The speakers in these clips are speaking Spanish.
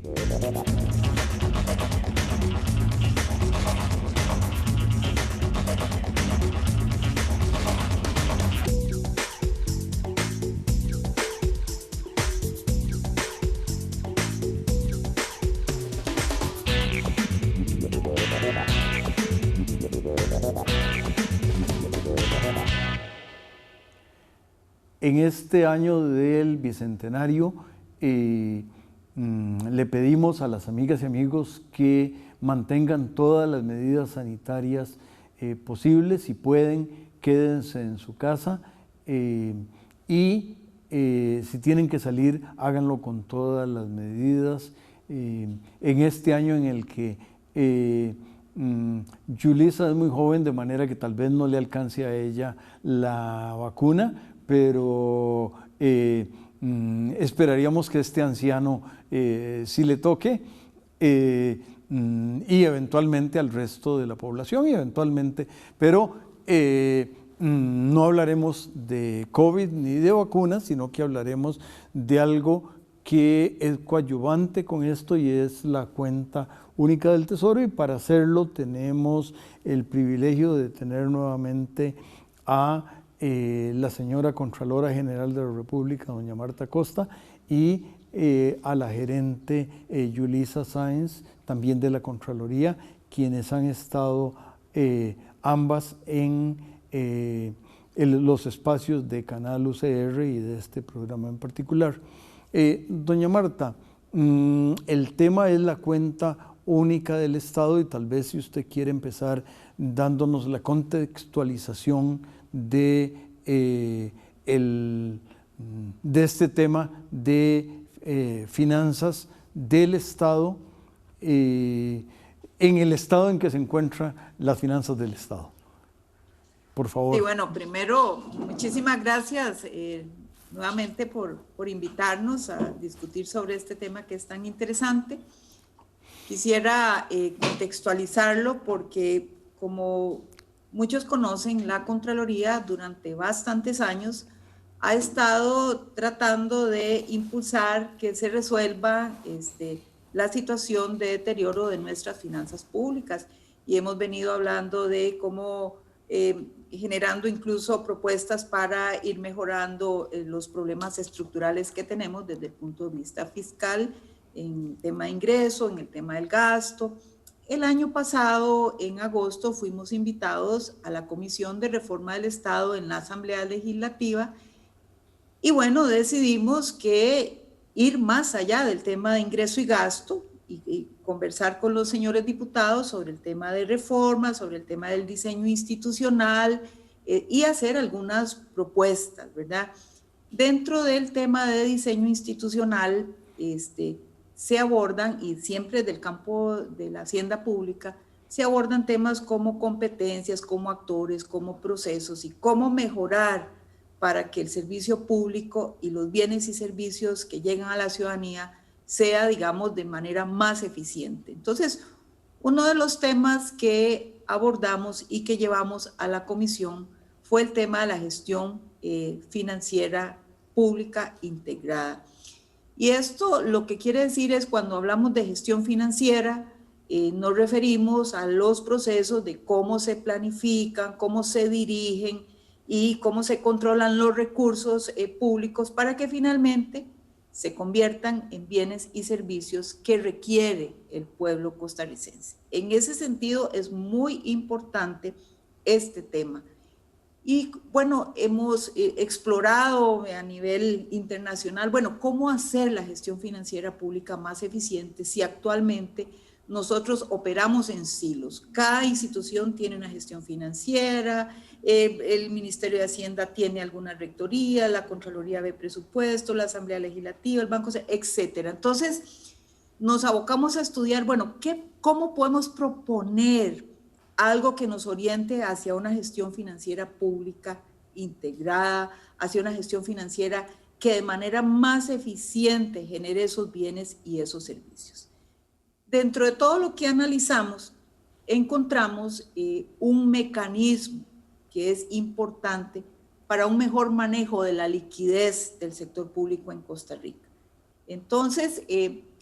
En este año del Bicentenario le pedimos a las amigas y amigos que mantengan todas las medidas sanitarias posibles. Si pueden, quédense en su casa y si tienen que salir, háganlo con todas las medidas. En este año en el que Yulisa es muy joven, de manera que tal vez no le alcance a ella la vacuna, pero esperaríamos que este anciano sí le toque y eventualmente al resto de la población, y eventualmente, pero no hablaremos de COVID ni de vacunas, sino que hablaremos de algo que es coadyuvante con esto, y es la cuenta única del Tesoro, y para hacerlo tenemos el privilegio de tener nuevamente a la señora Contralora General de la República, doña Marta Costa, y a la gerente Yulisa Sáenz, también de la Contraloría, quienes han estado ambas en los espacios de Canal UCR y de este programa en particular. Doña Marta, el tema es la cuenta única del Estado, y tal vez si usted quiere empezar dándonos la contextualización de este tema de finanzas del Estado, en el estado en que se encuentran las finanzas del Estado. Por favor. Sí, bueno, primero, muchísimas gracias nuevamente por invitarnos a discutir sobre este tema que es tan interesante. Quisiera contextualizarlo porque, como muchos conocen, la Contraloría durante bastantes años ha estado tratando de impulsar que se resuelva la situación de deterioro de nuestras finanzas públicas, y hemos venido hablando de cómo generando incluso propuestas para ir mejorando los problemas estructurales que tenemos desde el punto de vista fiscal, en el tema de ingreso, en el tema del gasto. El año pasado, en agosto, fuimos invitados a la Comisión de Reforma del Estado en la Asamblea Legislativa, y bueno, decidimos que ir más allá del tema de ingreso y gasto y conversar con los señores diputados sobre el tema de reforma, sobre el tema del diseño institucional y hacer algunas propuestas, ¿verdad? Dentro del tema de diseño institucional, se abordan, y siempre del campo de la hacienda pública, se abordan temas como competencias, como actores, como procesos, y cómo mejorar para que el servicio público y los bienes y servicios que llegan a la ciudadanía sea, digamos, de manera más eficiente. Entonces, uno de los temas que abordamos y que llevamos a la comisión fue el tema de la gestión financiera pública integrada. Y esto lo que quiere decir es, cuando hablamos de gestión financiera, nos referimos a los procesos de cómo se planifican, cómo se dirigen y cómo se controlan los recursos públicos para que finalmente se conviertan en bienes y servicios que requiere el pueblo costarricense. En ese sentido es muy importante este tema. Y bueno, hemos explorado a nivel internacional, bueno, cómo hacer la gestión financiera pública más eficiente si actualmente nosotros operamos en silos. Cada institución tiene una gestión financiera, el Ministerio de Hacienda tiene alguna rectoría, la Contraloría ve presupuesto, la Asamblea Legislativa, el Banco, etcétera. Entonces, nos abocamos a estudiar, bueno, ¿cómo podemos proponer algo que nos oriente hacia una gestión financiera pública integrada, hacia una gestión financiera que de manera más eficiente genere esos bienes y esos servicios? Dentro de todo lo que analizamos, encontramos un mecanismo que es importante para un mejor manejo de la liquidez del sector público en Costa Rica. Entonces,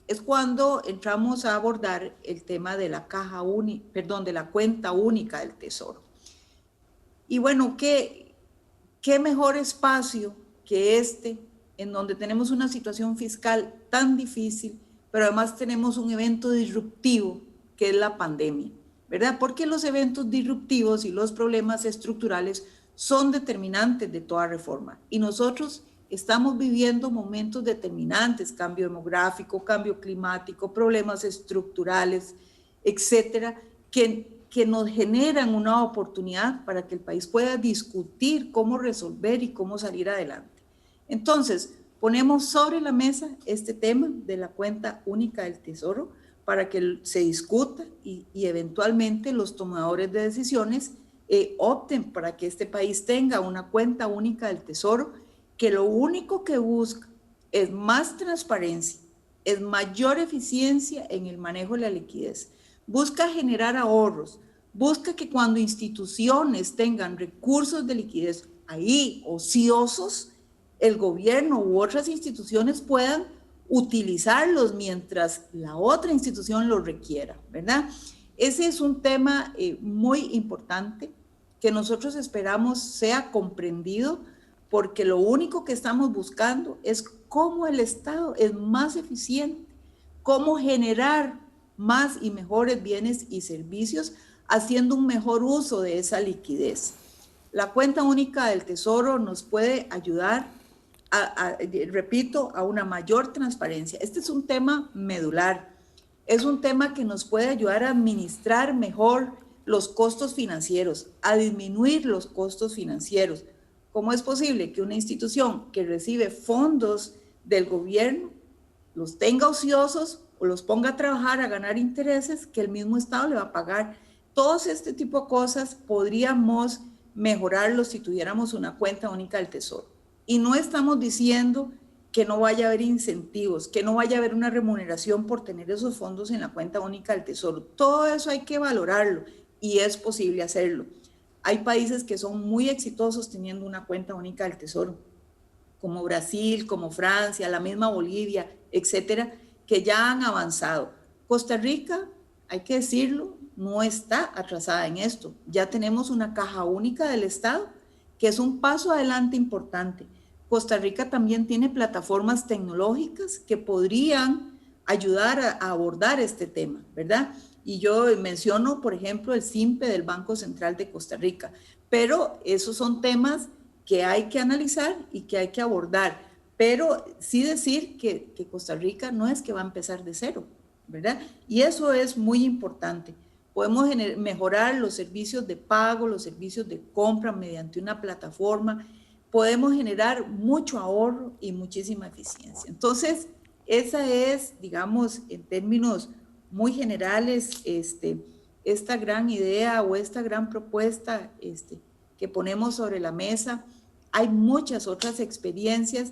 es cuando entramos a abordar el tema de la de la cuenta única del Tesoro. Y bueno, ¿qué mejor espacio que este, en donde tenemos una situación fiscal tan difícil, pero además tenemos un evento disruptivo, que es la pandemia, ¿verdad? Porque los eventos disruptivos y los problemas estructurales son determinantes de toda reforma. Y nosotros estamos viviendo momentos determinantes, cambio demográfico, cambio climático, problemas estructurales, etcétera, que nos generan una oportunidad para que el país pueda discutir cómo resolver y cómo salir adelante. Entonces, ponemos sobre la mesa este tema de la cuenta única del Tesoro para que se discuta y eventualmente los tomadores de decisiones opten para que este país tenga una cuenta única del Tesoro que lo único que busca es más transparencia, es mayor eficiencia en el manejo de la liquidez, busca generar ahorros, busca que cuando instituciones tengan recursos de liquidez ahí ociosos, el gobierno u otras instituciones puedan utilizarlos mientras la otra institución los requiera, ¿verdad? Ese es un tema muy importante que nosotros esperamos sea comprendido, porque lo único que estamos buscando es cómo el Estado es más eficiente, cómo generar más y mejores bienes y servicios haciendo un mejor uso de esa liquidez. La cuenta única del Tesoro nos puede ayudar repito, a una mayor transparencia. Este es un tema medular, es un tema que nos puede ayudar a administrar mejor los costos financieros, a disminuir los costos financieros. ¿Cómo es posible que una institución que recibe fondos del gobierno los tenga ociosos o los ponga a trabajar a ganar intereses que el mismo Estado le va a pagar? Todos este tipo de cosas podríamos mejorarlos si tuviéramos una cuenta única del Tesoro. Y no estamos diciendo que no vaya a haber incentivos, que no vaya a haber una remuneración por tener esos fondos en la cuenta única del Tesoro. Todo eso hay que valorarlo y es posible hacerlo. Hay países que son muy exitosos teniendo una cuenta única del Tesoro, como Brasil, como Francia, la misma Bolivia, etcétera, que ya han avanzado. Costa Rica, hay que decirlo, no está atrasada en esto. Ya tenemos una caja única del Estado, que es un paso adelante importante. Costa Rica también tiene plataformas tecnológicas que podrían ayudar a abordar este tema, ¿verdad? Y yo menciono, por ejemplo, el SIMPE del Banco Central de Costa Rica, pero esos son temas que hay que analizar y que hay que abordar, pero sí decir que Costa Rica no es que va a empezar de cero, ¿verdad? Y eso es muy importante. Podemos mejorar los servicios de pago, los servicios de compra mediante una plataforma, podemos generar mucho ahorro y muchísima eficiencia. Entonces, esa es, digamos, en términos muy generales, esta gran idea o esta gran propuesta que ponemos sobre la mesa. Hay muchas otras experiencias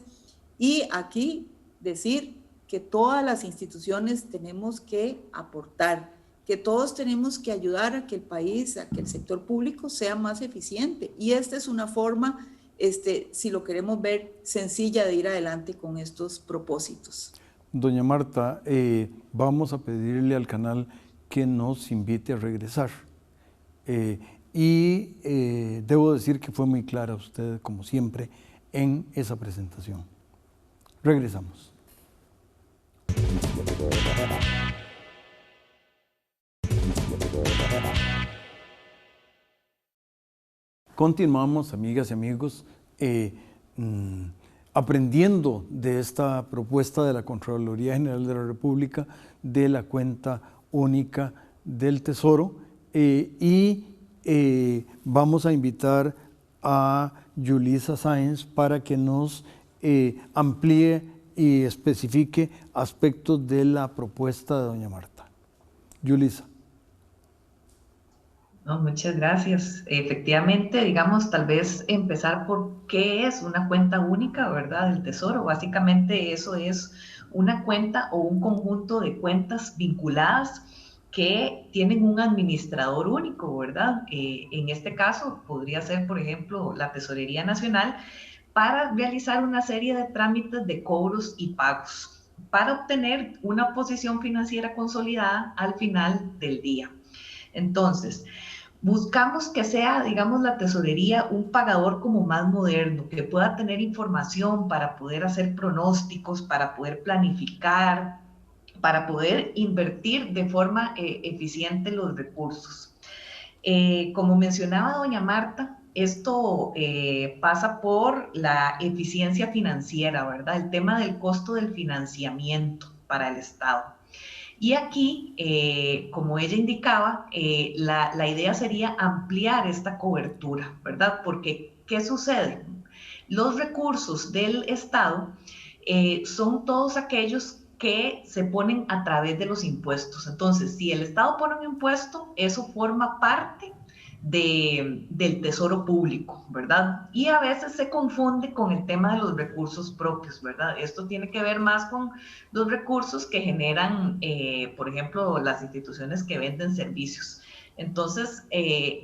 y aquí decir que todas las instituciones tenemos que aportar, que todos tenemos que ayudar a que el país, a que el sector público sea más eficiente. Y esta es una forma, si lo queremos ver, sencilla de ir adelante con estos propósitos. Doña Marta, vamos a pedirle al canal que nos invite a regresar. Debo decir que fue muy clara usted, como siempre, en esa presentación. Regresamos. Continuamos, amigas y amigos, aprendiendo de esta propuesta de la Contraloría General de la República de la cuenta única del Tesoro, vamos a invitar a Yulisa Sáenz para que nos amplíe y especifique aspectos de la propuesta de doña Marta. Yulisa. No, muchas gracias. Efectivamente, digamos, tal vez empezar por qué es una cuenta única, ¿verdad? Del Tesoro. Básicamente eso es una cuenta o un conjunto de cuentas vinculadas que tienen un administrador único, ¿verdad? En este caso podría ser, por ejemplo, la Tesorería Nacional para realizar una serie de trámites de cobros y pagos. para obtener una posición financiera consolidada al final del día. Entonces, buscamos que sea, digamos, la tesorería un pagador como más moderno, que pueda tener información para poder hacer pronósticos, para poder planificar, para poder invertir de forma eficiente los recursos. Como mencionaba doña Marta, esto pasa por la eficiencia financiera, ¿verdad? El tema del costo del financiamiento para el Estado. Y aquí, como ella indicaba, la idea sería ampliar esta cobertura, ¿verdad? Porque, ¿qué sucede? Los recursos del Estado son todos aquellos que se ponen a través de los impuestos. Entonces, si el Estado pone un impuesto, eso forma parte del tesoro público, ¿verdad? Y a veces se confunde con el tema de los recursos propios, ¿verdad? Esto tiene que ver más con los recursos que generan, por ejemplo, las instituciones que venden servicios. Entonces,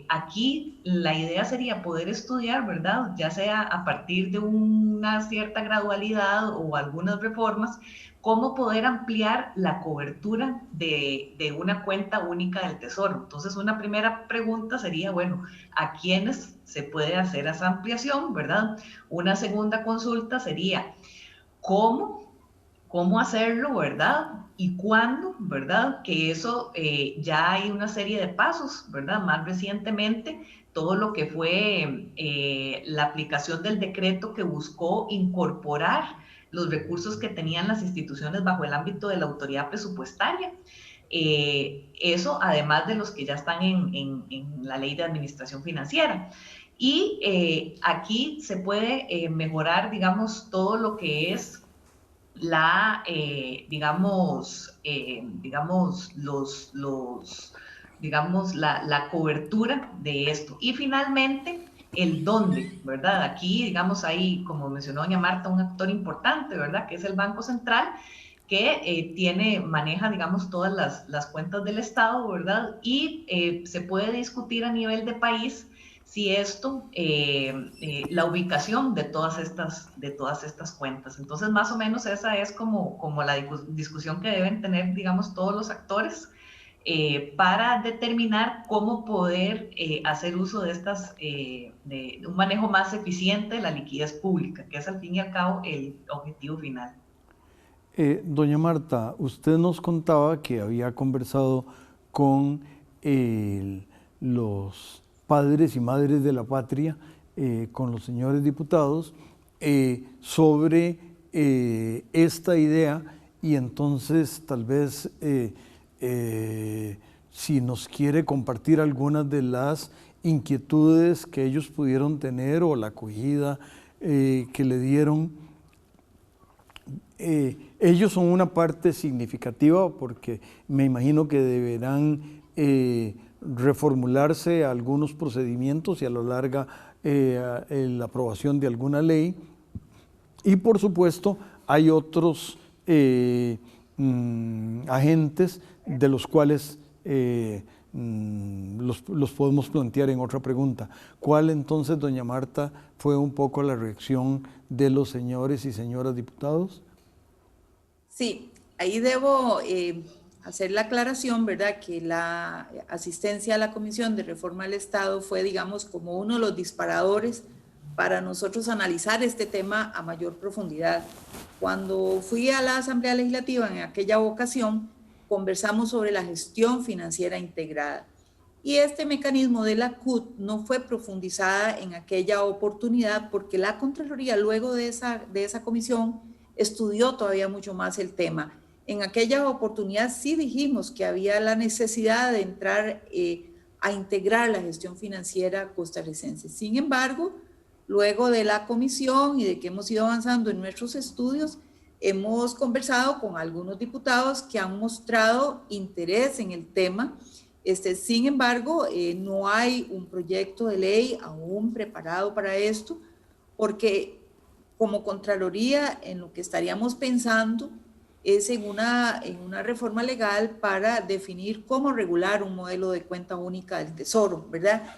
aquí la idea sería poder estudiar, ¿verdad? Ya sea a partir de una cierta gradualidad o algunas reformas, cómo poder ampliar la cobertura de una cuenta única del Tesoro. Entonces, una primera pregunta sería, bueno, ¿a quiénes se puede hacer esa ampliación, verdad? Una segunda consulta sería, ¿cómo hacerlo, verdad? ¿Y cuándo, verdad? Que eso ya hay una serie de pasos, ¿verdad? Más recientemente, todo lo que fue la aplicación del decreto que buscó incorporar los recursos que tenían las instituciones bajo el ámbito de la autoridad presupuestaria. Eso además de los que ya están en la ley de administración financiera. Y aquí se puede mejorar, digamos, todo lo que es la, la cobertura de esto. Y finalmente, el dónde, ¿verdad? Aquí, digamos, hay, como mencionó doña Marta, un actor importante, ¿verdad? Que es el Banco Central, que maneja, digamos, todas las cuentas del Estado, ¿verdad? Y se puede discutir a nivel de país si esto, la ubicación de todas estas cuentas. Entonces, más o menos esa es como la discusión que deben tener, digamos, todos los actores para determinar cómo poder hacer uso de un manejo más eficiente de la liquidez pública, que es al fin y al cabo el objetivo final. Doña Marta, usted nos contaba que había conversado con los padres y madres de la patria, con los señores diputados, sobre esta idea, y entonces tal vez si nos quiere compartir algunas de las inquietudes que ellos pudieron tener o la acogida que le dieron. Ellos son una parte significativa porque me imagino que deberán reformularse algunos procedimientos y a lo largo la aprobación de alguna ley. Y por supuesto hay otros agentes de los cuales los podemos plantear en otra pregunta. ¿Cuál entonces, doña Marta, fue un poco la reacción de los señores y señoras diputados? Sí, ahí debo hacer la aclaración, ¿verdad? Que la asistencia a la Comisión de Reforma del Estado fue, digamos, como uno de los disparadores para nosotros analizar este tema a mayor profundidad. Cuando fui a la Asamblea Legislativa en aquella ocasión, conversamos sobre la gestión financiera integrada. Y este mecanismo de la CUT no fue profundizada en aquella oportunidad porque la Contraloría, luego de esa comisión, estudió todavía mucho más el tema. En aquella oportunidad sí dijimos que había la necesidad de entrar a integrar la gestión financiera costarricense. Sin embargo, luego de la comisión y de que hemos ido avanzando en nuestros estudios, hemos conversado con algunos diputados que han mostrado interés en el tema. Sin embargo, no hay un proyecto de ley aún preparado para esto, porque como Contraloría, en lo que estaríamos pensando es en una reforma legal para definir cómo regular un modelo de cuenta única del Tesoro, ¿verdad?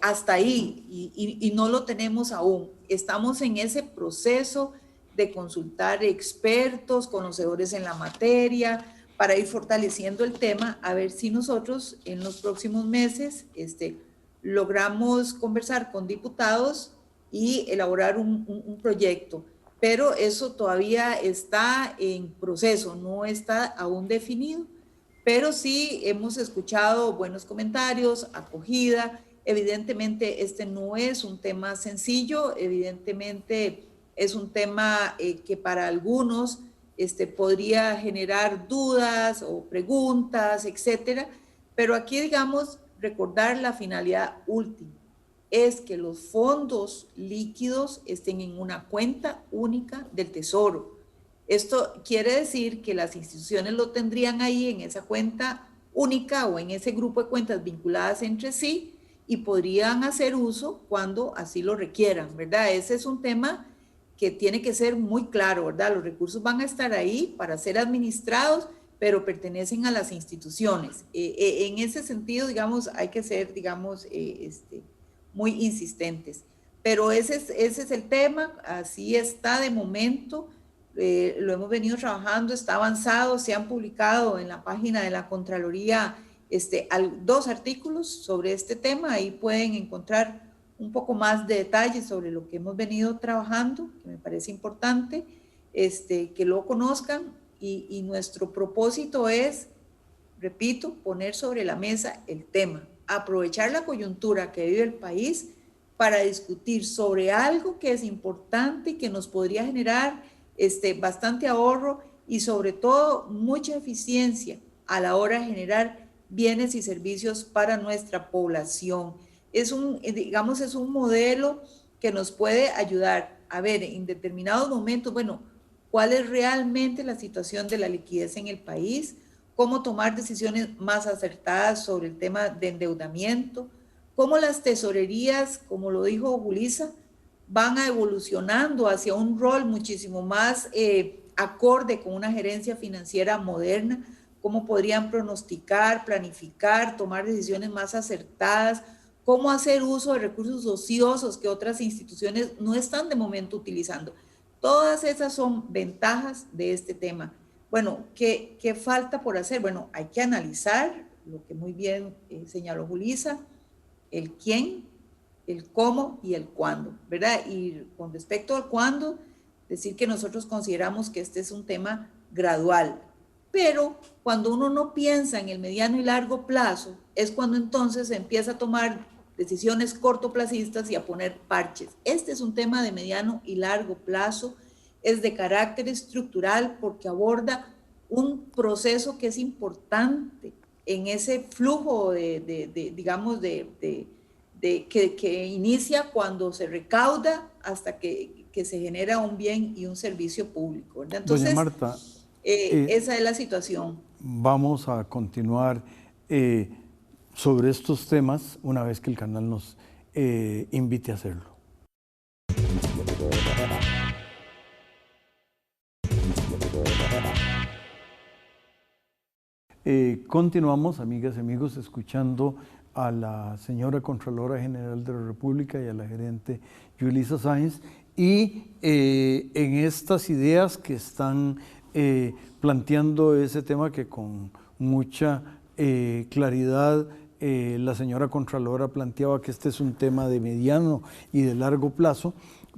Hasta ahí, y no lo tenemos aún. Estamos en ese proceso de consultar expertos, conocedores en la materia, para ir fortaleciendo el tema, a ver si nosotros en los próximos meses logramos conversar con diputados y elaborar un proyecto. Pero eso todavía está en proceso, no está aún definido, pero sí hemos escuchado buenos comentarios, acogida. Evidentemente este no es un tema sencillo, evidentemente es un tema que para algunos podría generar dudas o preguntas, etcétera, pero aquí, digamos, recordar la finalidad última, es que los fondos líquidos estén en una cuenta única del Tesoro. Esto quiere decir que las instituciones lo tendrían ahí en esa cuenta única o en ese grupo de cuentas vinculadas entre sí y podrían hacer uso cuando así lo requieran, ¿verdad? Ese es un tema que tiene que ser muy claro, ¿verdad? Los recursos van a estar ahí para ser administrados, pero pertenecen a las instituciones. En ese sentido, digamos, hay que ser, digamos, muy insistentes. Pero ese es el tema, así está de momento, lo hemos venido trabajando, está avanzado, se han publicado en la página de la Contraloría 2 artículos sobre este tema, ahí pueden encontrar un poco más de detalles sobre lo que hemos venido trabajando, que me parece importante, que lo conozcan y nuestro propósito es, repito, poner sobre la mesa el tema, aprovechar la coyuntura que vive el país para discutir sobre algo que es importante y que nos podría generar bastante ahorro y sobre todo mucha eficiencia a la hora de generar bienes y servicios para nuestra población. Digamos, es un modelo que nos puede ayudar a ver en determinados momentos, bueno, cuál es realmente la situación de la liquidez en el país, cómo tomar decisiones más acertadas sobre el tema de endeudamiento, cómo las tesorerías, como lo dijo Julissa, van evolucionando hacia un rol muchísimo más acorde con una gerencia financiera moderna, cómo podrían pronosticar, planificar, tomar decisiones más acertadas, cómo hacer uso de recursos ociosos que otras instituciones no están de momento utilizando. Todas esas son ventajas de este tema. Bueno, ¿qué falta por hacer? Bueno, hay que analizar lo que muy bien señaló Julissa, el quién, el cómo y el cuándo, ¿verdad? Y con respecto al cuándo, decir que nosotros consideramos que este es un tema gradual, pero cuando uno no piensa en el mediano y largo plazo, es cuando entonces se empieza a tomar decisiones cortoplacistas y a poner parches. Este es un tema de mediano y largo plazo, es de carácter estructural porque aborda un proceso que es importante en ese flujo que inicia cuando se recauda hasta que se genera un bien y un servicio público, ¿verdad? Entonces, doña Marta, esa es la situación. Vamos a continuar sobre estos temas una vez que el canal nos invite a hacerlo. Continuamos, amigas y amigos, escuchando a la señora Contralora General de la República y a la gerente Julissa Sáenz, y en estas ideas que están planteando ese tema que con mucha claridad la señora Contralora planteaba que este es un tema de mediano y de largo plazo,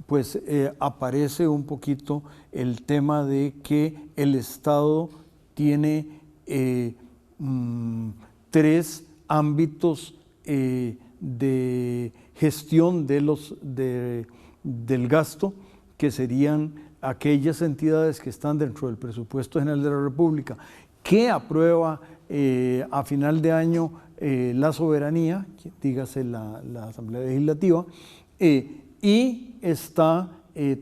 pues aparece un poquito el tema de que el Estado tiene 3 ámbitos de gestión del gasto, que serían aquellas entidades que están dentro del presupuesto general de la República, que aprueba a final de año la soberanía, dígase la Asamblea Legislativa, y está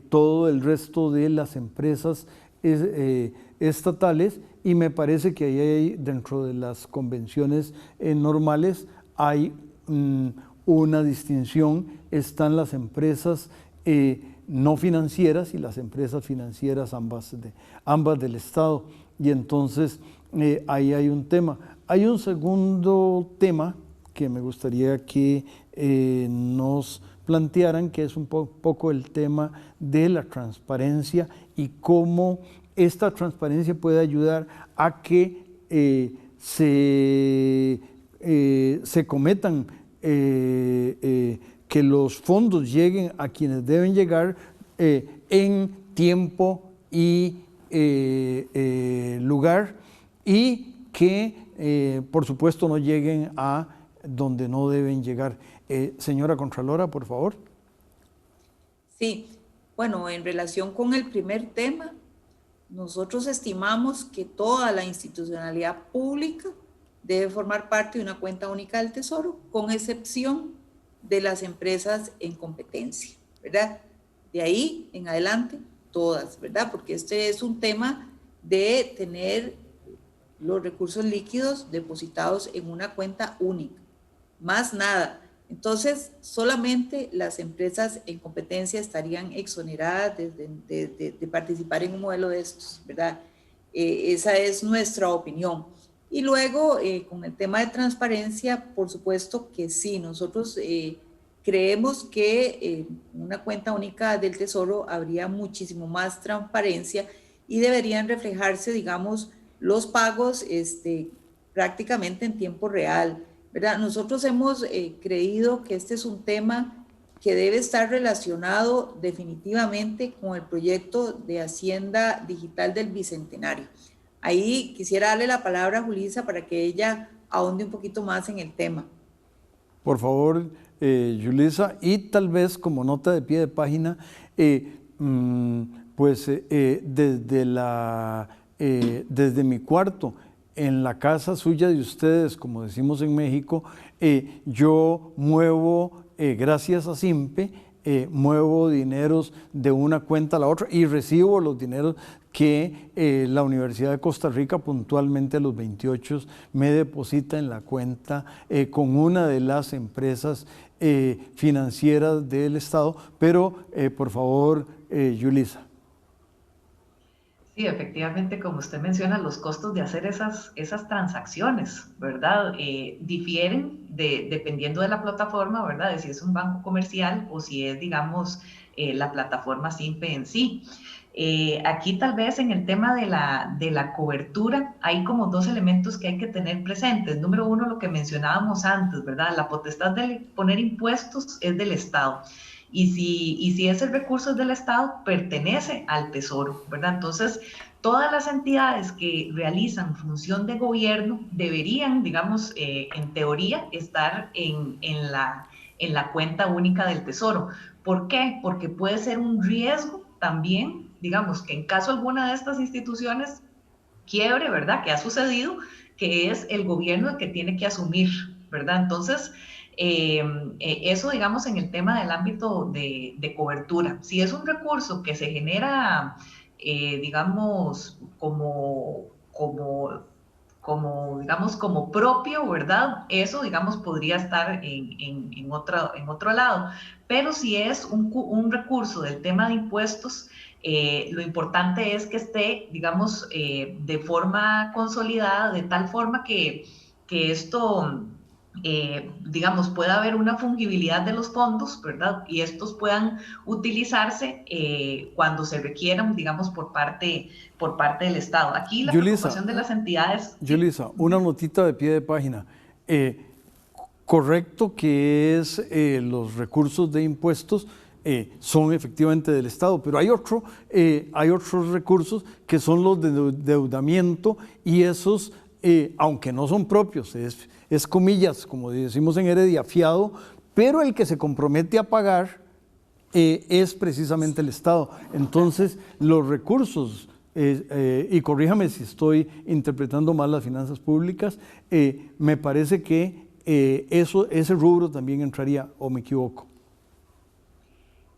todo el resto de las empresas estatales, y me parece que ahí hay, dentro de las convenciones normales, hay una distinción. Están las empresas no financieras y las empresas financieras, ambas del Estado, y entonces ahí hay un tema. Hay un segundo tema que me gustaría que nos plantearan, que es un poco el tema de la transparencia y cómo esta transparencia puede ayudar a que se cometan, que los fondos lleguen a quienes deben llegar en tiempo y lugar, y que por supuesto no lleguen a donde no deben llegar. Señora Contralora, por favor. Sí, bueno, en relación con el primer tema, nosotros estimamos que toda la institucionalidad pública debe formar parte de una cuenta única del Tesoro, con excepción de las empresas en competencia, ¿verdad? De ahí en adelante, todas, ¿verdad? Porque este es un tema de tener los recursos líquidos depositados en una cuenta única, más nada. Entonces, solamente las empresas en competencia estarían exoneradas de participar en un modelo de estos, ¿verdad? Esa es nuestra opinión. Y luego, con el tema de transparencia, por supuesto que sí, nosotros creemos que en una cuenta única del Tesoro habría muchísimo más transparencia y deberían reflejarse, digamos, los pagos prácticamente en tiempo real, ¿verdad? Nosotros hemos creído que este es un tema que debe estar relacionado definitivamente con el proyecto de Hacienda Digital del Bicentenario. Ahí quisiera darle la palabra a Julissa para que ella ahonde un poquito más en el tema. Por favor, Julissa, y tal vez como nota de pie de página, desde mi cuarto, en la casa suya de ustedes, como decimos en México, yo muevo, gracias a SIMPE, muevo dineros de una cuenta a la otra y recibo los dineros que la Universidad de Costa Rica puntualmente a los 28 me deposita en la cuenta con una de las empresas financieras del Estado. Pero, por favor, Julissa. Sí, efectivamente, como usted menciona, los costos de hacer esas transacciones, ¿verdad? Difieren dependiendo de la plataforma, ¿verdad? De si es un banco comercial o si es, digamos, la plataforma SIMPE en sí. Aquí tal vez en el tema de la cobertura hay como dos elementos que hay que tener presentes. Número uno, lo que mencionábamos antes, ¿verdad? La potestad de poner impuestos es del Estado. Y si ese recurso es del Estado, pertenece al Tesoro, ¿verdad? Entonces, todas las entidades que realizan función de gobierno deberían, digamos, en teoría, estar en la cuenta única del Tesoro. ¿Por qué? Porque puede ser un riesgo también, digamos, que en caso alguna de estas instituciones quiebre, ¿verdad? Que ha sucedido, que es el gobierno el que tiene que asumir, ¿verdad? Entonces, eso, digamos, en el tema del ámbito de cobertura. Si es un recurso que se genera, digamos, digamos, como propio, ¿verdad? Eso, digamos, podría estar en otro lado. Pero si es un recurso del tema de impuestos, lo importante es que esté, digamos, de forma consolidada, de tal forma que esto, digamos, pueda haber una fungibilidad de los fondos, ¿verdad? Y estos puedan utilizarse cuando se requieran, digamos, por parte del Estado. Aquí la preocupación de las entidades... Julissa, una notita de pie de página. Correcto que es los recursos de impuestos son efectivamente del Estado, pero hay otros recursos que son los de endeudamiento, y esos, aunque no son propios, es comillas, como decimos en Heredia, fiado, pero el que se compromete a pagar es precisamente el Estado. Entonces, los recursos, y corríjame si estoy interpretando mal las finanzas públicas, me parece que ese rubro también entraría, ¿o me equivoco?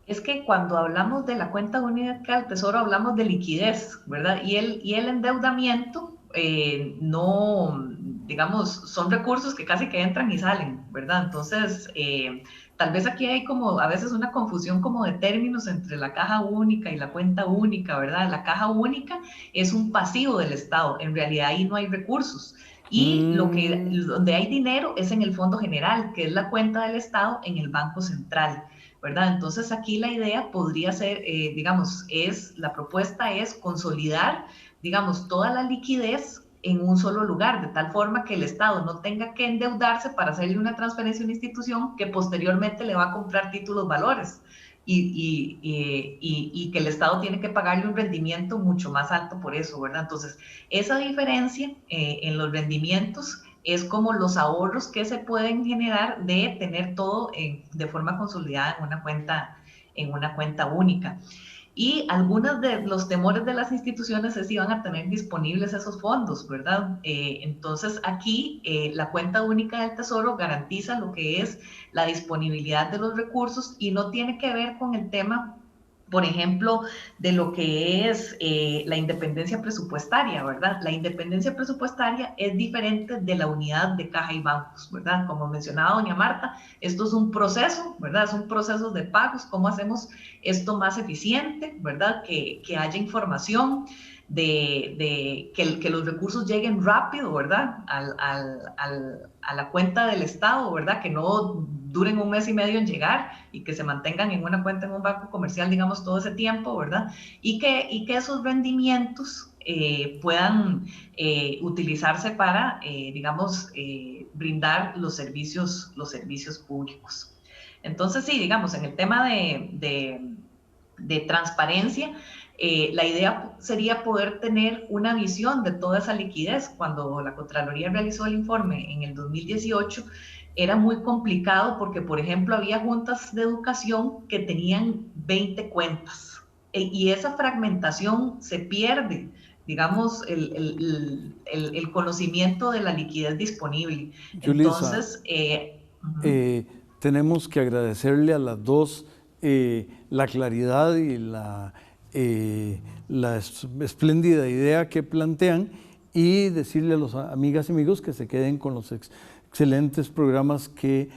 Es que cuando hablamos de la cuenta única del Tesoro hablamos de liquidez, ¿verdad? Y el endeudamiento no, digamos, son recursos que casi que entran y salen, ¿verdad? Entonces, tal vez aquí hay como a veces una confusión como de términos entre la caja única y la cuenta única, ¿verdad? La caja única es un pasivo del Estado, en realidad ahí no hay recursos. Y donde hay dinero es en el Fondo General, que es la cuenta del Estado en el Banco Central. ¿verdad? Entonces aquí la idea podría ser, digamos, la propuesta es consolidar, digamos, toda la liquidez en un solo lugar, de tal forma que el Estado no tenga que endeudarse para hacerle una transferencia a una institución que posteriormente le va a comprar títulos valores y que el Estado tiene que pagarle un rendimiento mucho más alto por eso, ¿verdad? Entonces, esa diferencia en los rendimientos es como los ahorros que se pueden generar de tener todo de forma consolidada en una cuenta única. Y algunos de los temores de las instituciones es si van a tener disponibles esos fondos, ¿verdad? Entonces aquí la cuenta única del Tesoro garantiza lo que es la disponibilidad de los recursos y no tiene que ver con el tema, por ejemplo, de lo que es la independencia presupuestaria, ¿verdad? La independencia presupuestaria es diferente de la unidad de caja y bancos, ¿verdad? Como mencionaba doña Marta, esto es un proceso, ¿verdad? Es un proceso de pagos, ¿cómo hacemos esto más eficiente, ¿verdad? Que haya información, que los recursos lleguen rápido, ¿verdad? A la cuenta del Estado, ¿verdad? Que no duren un mes y medio en llegar y que se mantengan en una cuenta en un banco comercial, digamos, todo ese tiempo, ¿verdad? Y que esos rendimientos puedan utilizarse para, digamos, brindar los servicios públicos. Entonces, sí, digamos, en el tema de transparencia, la idea sería poder tener una visión de toda esa liquidez. Cuando la Contraloría realizó el informe en el 2018, era muy complicado porque, por ejemplo, había juntas de educación que tenían 20 cuentas y esa fragmentación se pierde, digamos, el conocimiento de la liquidez disponible. Yulisa, entonces, tenemos que agradecerle a las dos la claridad y la espléndida idea que plantean y decirle a los amigas y amigos que se queden con los excelentes programas que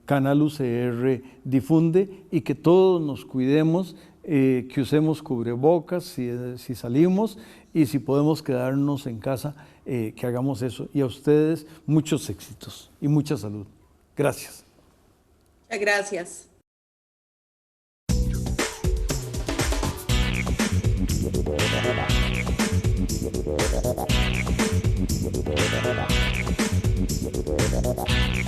Canal UCR difunde y que todos nos cuidemos, que usemos cubrebocas si salimos y si podemos quedarnos en casa, que hagamos eso. Y a ustedes muchos éxitos y mucha salud. Gracias. Muchas gracias. Thank you.